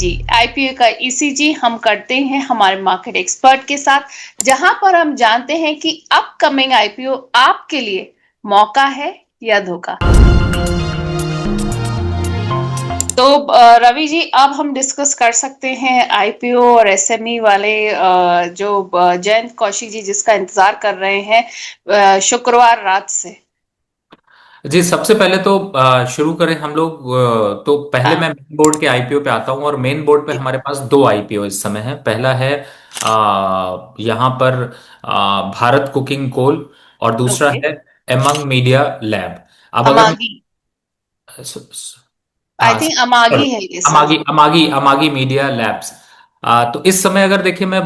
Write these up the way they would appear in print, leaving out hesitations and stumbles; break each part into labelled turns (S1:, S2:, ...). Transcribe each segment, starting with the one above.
S1: ECG IPO का ECG हम करते हैं हमारे मार्केट एक्सपर्ट के साथ, जहां पर हम जानते हैं कि अपकमिंग आईपीओ आपके लिए मौका है या धोखा। तो रवि जी, अब हम डिस्कस कर सकते हैं आईपीओ और एसएमई वाले, जो जयंत कौशिक जी जिसका इंतजार कर रहे हैं शुक्रवार रात से।
S2: जी, सबसे पहले तो शुरू करें हम लोग। तो पहले मैं
S1: हाँ
S2: मेन बोर्ड के आईपीओ पे आता हूं, और मेन बोर्ड पे
S1: जी।
S2: हमारे पास दो आईपीओ इस समय है। पहला है यहाँ पर भारत कुकिंग कोल, और दूसरा
S1: ओके।
S2: है एमंग मीडिया लैब। अब अगर मैं
S1: अमागी।
S2: स- स-
S1: आई
S2: हाँ,
S1: थिंक
S2: सॉरी,
S1: अमागी है ये सर।
S2: अमागी media labs. तो इस समय अगर देखिए, मैं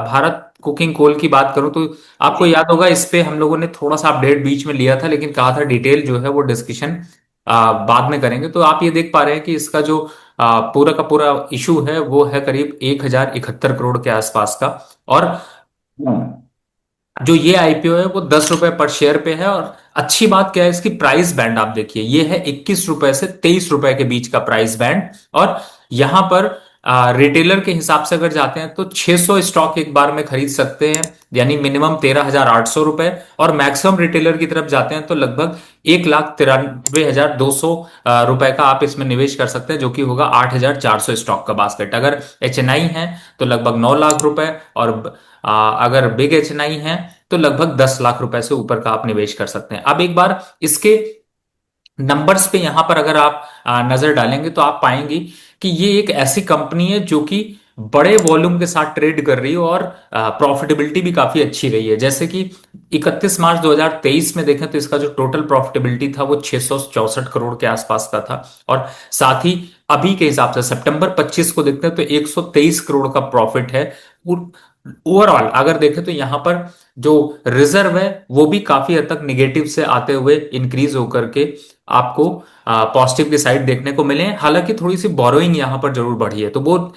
S2: भारत कुकिंग कोल की बात करूं तो आपको
S1: जी।
S2: याद होगा, इस पे हम लोगों ने थोड़ा सा अपडेट बीच में लिया था, लेकिन कहा था डिटेल जो है वो डिस्कशन बाद में करेंगे। तो आप ये देख पा रहे हैं कि इसका जो पूरा का पूरा इशू है वो है करीब 1071 करोड़ के आसपास का। और जो ये आईपीओ है वो 10 रुपए पर शेयर पे है। और अच्छी बात क्या है, इसकी प्राइस बैंड आप देखिए, ये है 21 रुपए से 23 रुपए के बीच का प्राइस बैंड। और यहां पर रिटेलर के हिसाब से अगर जाते हैं तो 600 स्टॉक एक बार में खरीद सकते हैं, यानी मिनिमम 13,800 रुपए। और मैक्सिमम रिटेलर की तरफ जाते हैं तो लगभग 1,93,200 रुपए का आप इसमें निवेश कर सकते हैं, जो कि होगा 8,400 स्टॉक का बास्केट। अगर एचएनआई है तो लगभग 9 लाख रुपए, और अगर बिग एचएनआई है तो लगभग 10 लाख रुपए से ऊपर का आप निवेश कर सकते हैं। अब एक बार इसके नंबर्स पे यहां पर अगर आप नजर डालेंगे तो आप पाएंगे कि ये एक ऐसी कंपनी है जो कि बड़े वॉल्यूम के साथ ट्रेड कर रही है, और प्रॉफिटेबिलिटी भी काफी अच्छी रही है। जैसे कि 31 मार्च 2023 में देखें तो इसका जो टोटल प्रॉफिटेबिलिटी था वो 664 करोड़ के आसपास का था। और साथ ही अभी के हिसाब से सितंबर 25 को देखते हैं तो 123 करोड़ का प्रॉफिट है। ओवरऑल अगर देखें तो यहां पर जो रिजर्व है वो भी काफी हद तक निगेटिव से आते हुए इंक्रीज होकर के आपको पॉजिटिव की साइड देखने को मिले हैं। हालांकि थोड़ी सी बोरोइंग यहां पर जरूर बढ़ी है, तो वो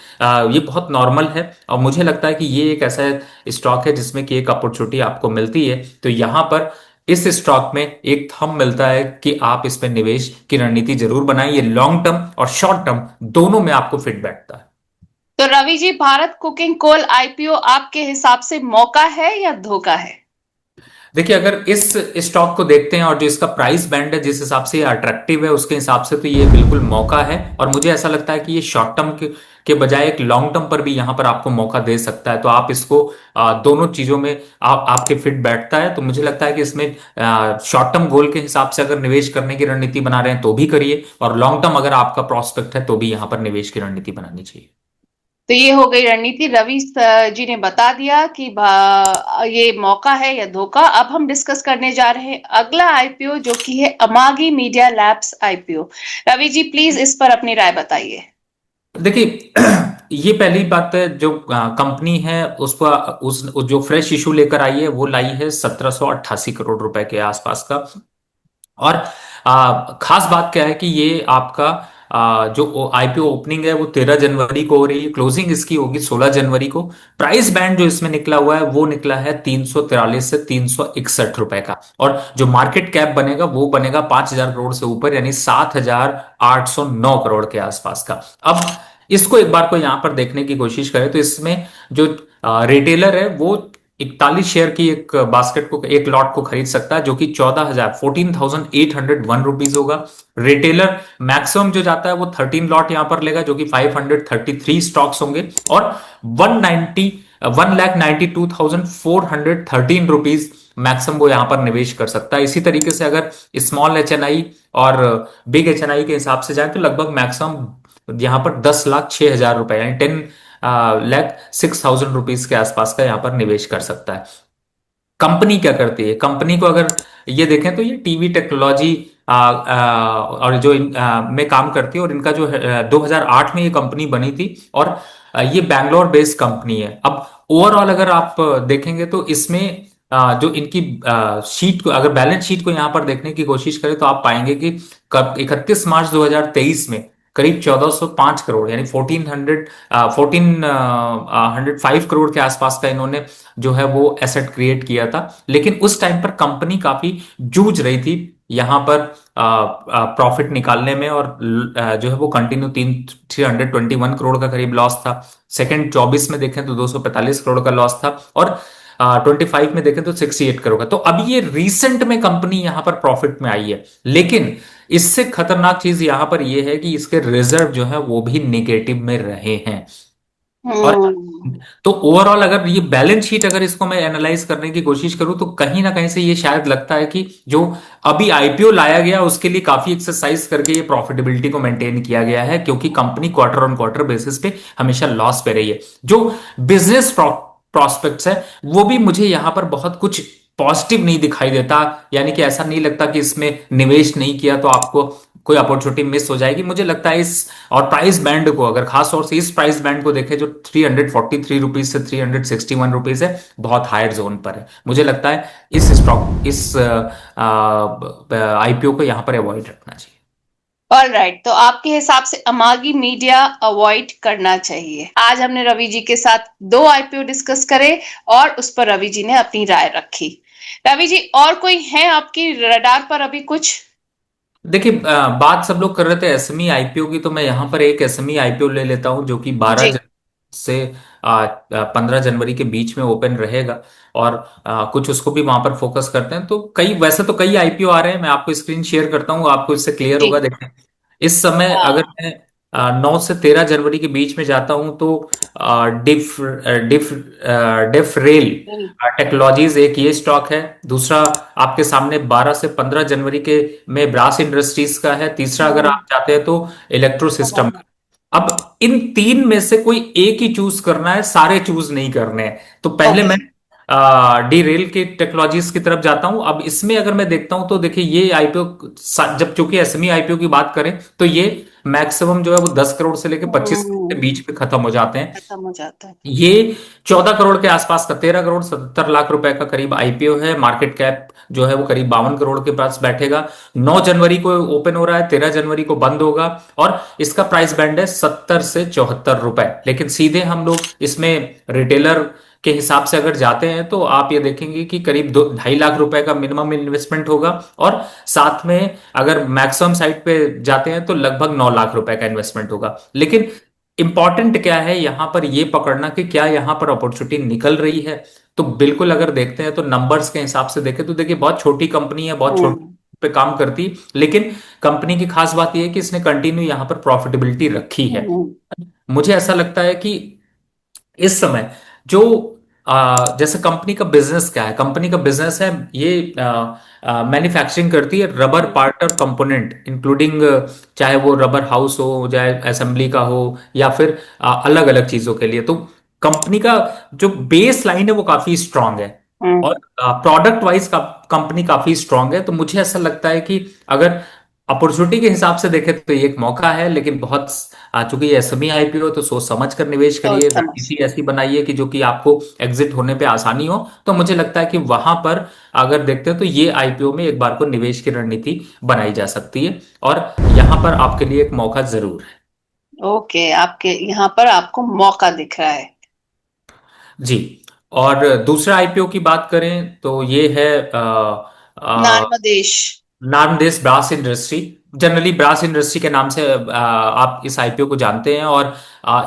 S2: ये बहुत नॉर्मल है। और मुझे लगता है कि ये एक ऐसा स्टॉक है जिसमें कि एक अपॉर्चुनिटी आपको मिलती है। तो यहां पर इस स्टॉक में एक थंब मिलता है कि आप इस पर निवेश की रणनीति जरूर बनाएं। ये लॉन्ग टर्म और शॉर्ट टर्म दोनों में आपको फिट बैठता है।
S1: तो Ravi ji, Bharat cooking coal IPO आपके हिसाब से मौका है या धोखा है?
S2: देखिए, अगर इस स्टॉक को देखते हैं और जो इसका प्राइस बैंड है जिस हिसाब से ये अट्रैक्टिव है उसके हिसाब से, तो ये बिल्कुल मौका है। और मुझे ऐसा लगता है कि ये शॉर्ट टर्म के बजाय एक लॉन्ग टर्म पर भी यहां पर आपको मौका दे सकता है। तो आप इसको दोनों चीजों में आपके फिट बैठता है। तो मुझे लगता है कि इसमें शॉर्ट टर्म गोल के हिसाब से अगर निवेश करने की रणनीति बना रहे हैं तो भी करिए, और लॉन्ग टर्म अगर आपका प्रोस्पेक्ट है तो भी यहां पर निवेश की रणनीति बनानी चाहिए।
S1: तो ये हो गई रणनीति। रवि जी ने बता दिया कि ये मौका है या धोखा। अब हम डिस्कस करने जा रहे हैं अगला आईपीओ, जो कि है Amagi media labs IPO. Ravi ji, please इस पर अपनी राय बताइए।
S2: देखिए, ये पहली बात है, जो कंपनी है उसका उस जो फ्रेश इशू लेकर आई है वो लाई है 1788 करोड़ रुपए के आसपास का। और खास बात क्या है कि ये आपका जो आईपीओ ओपनिंग है वो 13 जनवरी को हो रही है, क्लोजिंग इसकी होगी 16 जनवरी को। प्राइस बैंड जो इसमें निकला हुआ है वो निकला है 343 से 361 रुपए का। और जो मार्केट कैप बनेगा वो बनेगा 5,000 करोड़ से ऊपर, यानी 7,809 करोड़ के आसपास का। अब इसको एक बार को यहां पर देखने की कोशिश करें तो इसमें जो रिटेलर है वो 41 शेयर की एक बास्केट को, एक लॉट को खरीद सकता है, जो कि 14,801 रुपीज होगा। रिटेलर मैक्सिमम जो जाता है वो 13 लॉट यहां पर लेगा, जो कि 533 स्टॉक्स होंगे। और 192,413 मैक्सिमम वो यहां पर निवेश कर सकता है। इसी तरीके से अगर स्मॉल एचएनआई और बिग एचएनआई के हिसाब से जाए तो लगभग मैक्सिमम यहां पर 10,06,000 रुपए, यानी 10,06,000 रुपीज के आसपास का यहां पर निवेश कर सकता है। कंपनी क्या करती है, कंपनी को अगर ये देखें तो ये टीवी टेक्नोलॉजी और जो में काम करती है। और इनका जो 2008 में ये कंपनी बनी थी, और ये बैंगलोर बेस्ड कंपनी है। अब ओवरऑल अगर आप देखेंगे तो इसमें जो इनकी शीट को, अगर बैलेंस शीट को यहां पर देखने की कोशिश करें तो आप पाएंगे कि 31 मार्च 2023 में करीब 1405 करोड़ यानी 1405 करोड़ के आसपास का इन्होंने जो है वो एसेट क्रिएट किया था। लेकिन उस टाइम पर कंपनी काफी जूझ रही थी यहां पर प्रॉफिट निकालने में, और जो है वो कंटिन्यू 321 करोड़ का करीब लॉस था। सेकंड 24 में देखें तो 245 करोड़ का लॉस था, और 25 में देखें तो 68 करोड़ का। तो अब ये रिसेंट में कंपनी यहां पर प्रॉफिट में आई है, लेकिन इससे खतरनाक चीज यहां पर यह है कि इसके रिजर्व जो है वो भी निगेटिव में रहे हैं। और
S1: हम्म।
S2: तो ओवरऑल अगर ये बैलेंस शीट अगर इसको मैं एनालाइज करने की कोशिश करूं तो कहीं ना कहीं से ये शायद लगता है कि जो अभी आईपीओ लाया गया उसके लिए काफी एक्सरसाइज करके ये प्रॉफिटेबिलिटी को मेंटेन किया गया है, क्योंकि company quarter on quarter basis पे हमेशा लॉस पे रही है। जो बिजनेस प्रॉस्पेक्ट्स है वो भी मुझे यहां पर बहुत कुछ पॉजिटिव नहीं दिखाई देता, यानी कि ऐसा नहीं लगता कि इसमें निवेश नहीं किया तो आपको कोई अपॉर्चुनिटी मिस हो जाएगी। मुझे लगता है इस और प्राइस बैंड को अगर खास तौर से इस प्राइस बैंड को देखें जो 343 रुपीज से 361 रुपीज है, बहुत हायर जोन पर है। मुझे लगता है इस स्टॉक इस आईपीओ को यहां पर अवॉइड रखना चाहिए।
S1: ऑल राइट, तो आपके हिसाब से अमागी मीडिया अवॉइड करना चाहिए। आज हमने रवि जी के साथ दो आईपीओ डिस्कस करे और उस पर रवि जी ने अपनी राय रखी। रवि जी, और कोई है आपकी रडार पर अभी कुछ?
S2: देखिए, बात सब लोग कर रहे थे एसएमई आईपीओ की, तो मैं यहां पर एक एसएमई आईपीओ ले लेता हूं जो कि 12
S1: जी।
S2: जनवरी से 15 जनवरी के बीच में ओपन रहेगा। और कुछ उसको भी वहां पर फोकस करते हैं। तो कई वैसे तो कई आईपीओ आ रहे हैं, मैं आपको स्क्रीन शेयर करता हूं, आपको इससे क्लियर
S1: जी।
S2: होगा। देखें, इस समय अगर
S1: हाँ।
S2: मैं 9 से 13 जनवरी के बीच में जाता हूं तो डिफ डिफ डिफ रेल टेक्नोलॉजीज एक ये स्टॉक है। दूसरा आपके सामने 12 से 15 जनवरी के में ब्रास इंडस्ट्रीज का है। तीसरा अगर
S1: हम्म।
S2: आप चाहते हैं तो इलेक्ट्रो सिस्टम का। अब इन तीन में से कोई एक ही चूज करना है, सारे चूज नहीं करने हैं। तो पहले मैं
S1: ओके।
S2: डी रेल की टेक्नोलॉजीज की तरफ जाता हूं। अब इसमें अगर मैं देखता हूं तो देखिए ये आईपीओ, जब चूंकि एसएमई आईपीओ की बात करें तो ये मैक्सिमम जो है वो 10 करोड़ से लेकर 25 करोड़ के
S1: हम्म।
S2: बीच में खत्म हो जाते हैं।
S1: खत्म हो जाता है।
S2: ये 14 करोड़ के आसपास का, 13 करोड़ 77 लाख रुपए का करीब आईपीओ है। मार्केट कैप जो है वो करीब 52 करोड़ के पास बैठेगा। 9 जनवरी को ओपन हो रहा है, 13 जनवरी को बंद होगा, और इसका प्राइस बैंड है 70 से 74 रुपए। लेकिन सीधे हम लोग इसमें रिटेलर के हिसाब से अगर जाते हैं तो आप ये देखेंगे कि करीब 2.5 लाख रुपए का मिनिमम इन्वेस्टमेंट होगा, और साथ में अगर मैक्सिमम साइड पे जाते हैं तो लगभग 9 लाख रुपए का इन्वेस्टमेंट होगा। लेकिन इंपॉर्टेंट क्या है यहां पर ये पकड़ना कि क्या यहां पर अपॉर्चुनिटी निकल रही है। तो बिल्कुल अगर देखते हैं तो नंबर्स के हिसाब से देखें तो देखिए बहुत छोटी कंपनी है, बहुत छोटी
S1: हम्म।
S2: पे काम करती, लेकिन कंपनी की खास बात यह है कि इसने कंटिन्यू यहां पर प्रॉफिटेबिलिटी रखी है।
S1: हम्म।
S2: मुझे ऐसा लगता है कि इस समय जो जैसे कंपनी का बिजनेस क्या है, कंपनी का बिजनेस है ये मैन्युफैक्चरिंग करती है रबर पार्ट और कंपोनेंट, इंक्लूडिंग चाहे वो रबर हाउस हो, चाहे असेंबली का हो, या फिर अलग अलग चीजों के लिए। तो कंपनी का जो बेस लाइन है वो काफी स्ट्रांग है, और
S1: हम्म।
S2: प्रोडक्ट वाइज कंपनी काफी स्ट्रांग है। तो मुझे ऐसा लगता है कि अगर अपॉर्चुनिटी के हिसाब से देखें तो ये एक मौका है, लेकिन बहुत चूंकि ये एसएमई आईपीओ तो सोच समझ कर निवेश
S1: सोच
S2: करिए,
S1: समझ।
S2: रणनीति ऐसी बनाइए कि जो कि आपको एग्जिट होने पे आसानी हो। तो मुझे लगता है कि वहां पर अगर देखते हैं तो ये आईपीओ में एक बार को निवेश की रणनीति बनाई जा सकती है, और यहां पर आपके लिए एक मौका जरूर है।
S1: ओके, आपके यहाँ पर आपको मौका दिख रहा है।
S2: जी। और दूसरा आईपीओ की बात करें तो ये है
S1: नार्मदेश।
S2: Namdesh brass industry. Generally brass industry के नाम से आप इस आईपीओ को जानते हैं। और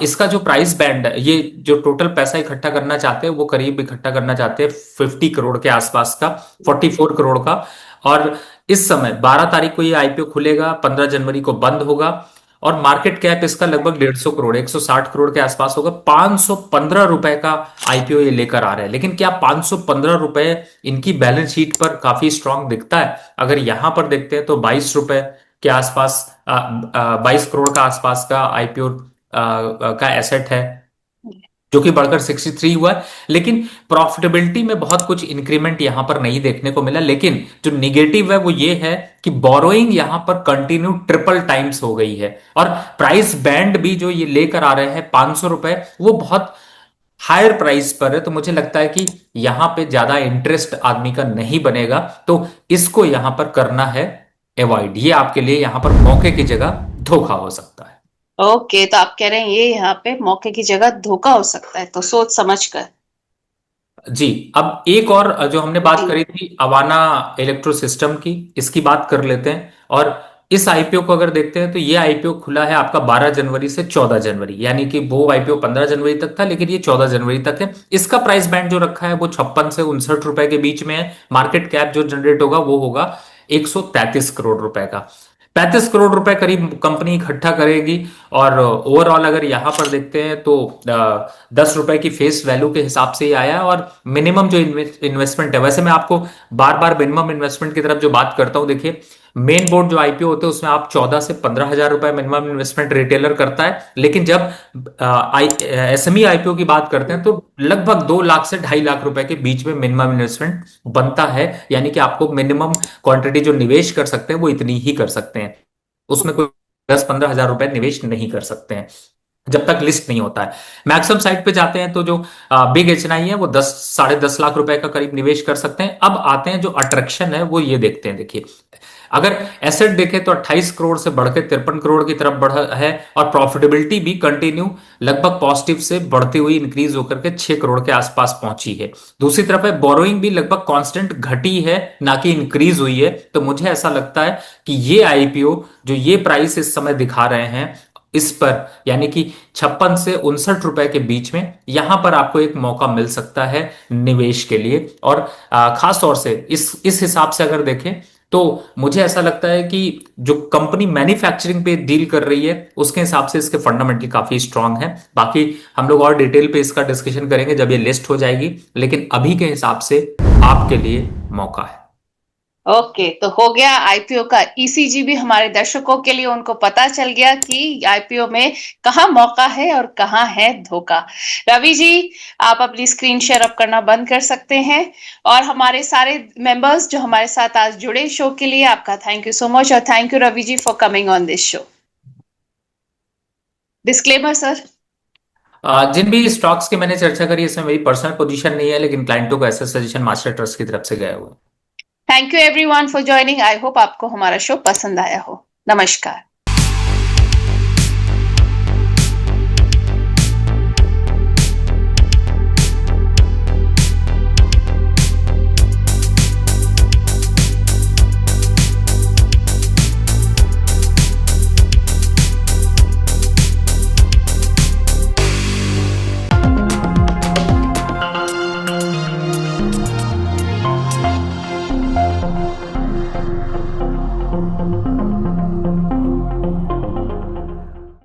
S2: इसका जो प्राइस बैंड है, ये जो टोटल पैसा इकट्ठा करना चाहते हैं वो करीब इकट्ठा करना चाहते हैं 50 करोड़ के आसपास का, 44 करोड़ का। और इस समय 12 तारीख को ये आईपीओ खुलेगा, 15 जनवरी को बंद होगा, और मार्केट कैप इसका लगभग 150 करोड़ 160 करोड़ के आसपास होगा। 515 रुपए का आईपीओ ये लेकर आ रहे हैं। लेकिन क्या 515 रुपए इनकी बैलेंस शीट पर काफी स्ट्रांग दिखता है? अगर यहां पर देखते हैं तो 22 रुपए के आसपास, 22 करोड़ का आसपास का आईपीओ का एसेट है, जो कि बढ़कर 63 हुआ है। लेकिन प्रॉफिटेबिलिटी में बहुत कुछ इंक्रीमेंट यहां पर नहीं देखने को मिला। लेकिन जो निगेटिव है वो ये है कि बोरोइंग यहां पर कंटिन्यू ट्रिपल टाइम्स हो गई है, और प्राइस बैंड भी जो ये लेकर आ रहे हैं 500 रुपए, वो बहुत हायर प्राइस पर है। तो मुझे लगता है कि यहां पे ज्यादा इंटरेस्ट आदमी का नहीं बनेगा, तो इसको यहां पर करना है अवॉइड। ये आपके लिए यहां पर मौके की जगह धोखा हो सकता है।
S1: ओके, तो आप कह रहे हैं ये यहाँ पे मौके की जगह धोखा हो सकता है, तो सोच समझ कर।
S2: जी। अब एक और जो हमने बात
S1: जी।
S2: करी थी अवाना इलेक्ट्रो सिस्टम की, इसकी बात कर लेते हैं। और इस आईपीओ को अगर देखते हैं तो ये आईपीओ खुला है आपका 12 जनवरी से 14 जनवरी, यानी कि वो आईपीओ 15 जनवरी तक था लेकिन ये 14 जनवरी तक है। इसका प्राइस बैंड जो रखा है वो 56 से 59 रुपए के बीच में है। मार्केट कैप जो जनरेट होगा वो होगा 133 करोड़ रुपए का। 35 करोड़ रुपए करीब कंपनी इकट्ठा करेगी। और ओवरऑल अगर यहां पर देखते हैं तो 10 रुपए की फेस वैल्यू के हिसाब से ही आया है। और मिनिमम जो इन्वेस्टमेंट है, वैसे मैं आपको बार बार मिनिमम इन्वेस्टमेंट की तरफ जो बात करता हूं, देखिए मेन बोर्ड जो आईपीओ होते हैं उसमें आप 14 से 15 हजार रुपए मिनिमम इन्वेस्टमेंट रिटेलर करता है। लेकिन जब एसएमई आईपीओ की बात करते हैं तो लगभग 2 लाख से 2.5 लाख रुपए के बीच में मिनिमम इन्वेस्टमेंट बनता है। यानी कि आपको मिनिमम क्वांटिटी जो निवेश कर सकते हैं वो इतनी ही कर सकते हैं, उसमें कोई 10-15 हजार रुपए निवेश नहीं कर सकते हैं जब तक लिस्ट नहीं होता है। मैक्सिमम साइट पे जाते हैं तो जो बिग एचएनआई है वो 10 साढ़े 10 लाख रुपए का करीब निवेश कर सकते हैं। अब आते हैं जो अट्रैक्शन है वो ये देखते हैं। देखिए अगर एसेट देखें तो 28 करोड़ से बढ़ के 53 करोड़ की तरफ बढ़ा है। और प्रॉफिटेबिलिटी भी कंटिन्यू लगभग पॉजिटिव से बढ़ती हुई इंक्रीज होकर के 6 करोड़ के आसपास पहुंची है। दूसरी तरफ है बोरोइंग भी लगभग कांस्टेंट घटी है, ना कि इंक्रीज हुई है। तो मुझे ऐसा लगता है कि ये आईपीओ जो ये प्राइस इस समय दिखा रहे हैं इस पर, यानी कि 56 से 59 रुपए के बीच में, यहां पर आपको एक मौका मिल सकता है निवेश के लिए। और खास तौर से इस हिसाब से अगर देखें तो मुझे ऐसा लगता है कि जो कंपनी मैन्युफैक्चरिंग पे डील कर रही है उसके हिसाब से इसके फंडामेंटल काफी स्ट्रांग है। बाकी हम लोग और डिटेल पे इसका डिस्कशन करेंगे जब ये लिस्ट हो जाएगी, लेकिन अभी के हिसाब से आपके लिए मौका है।
S1: ओके, तो हो गया आईपीओ का ईसीजी भी हमारे दर्शकों के लिए, उनको पता चल गया कि आईपीओ में कहाँ मौका है और कहाँ है धोखा। रवि जी, आप अपनी स्क्रीन शेयर अप करना बंद कर सकते हैं। और हमारे सारे मेंबर्स जो हमारे साथ आज जुड़े शो के लिए, आपका थैंक यू सो मच। और thank you Ravi ji for coming on this show. Disclaimer sir.
S2: जिन भी स्टॉक्स की मैंने चर्चा करी इसमें मेरी पर्सनल पोजीशन नहीं है, लेकिन क्लाइंटों को ऐसा सजेशन मास्टर ट्रस्ट की तरफ से गए हुए।
S1: Thank you everyone for joining. I hope आपको हमारा शो पसंद आया हो। नमस्कार।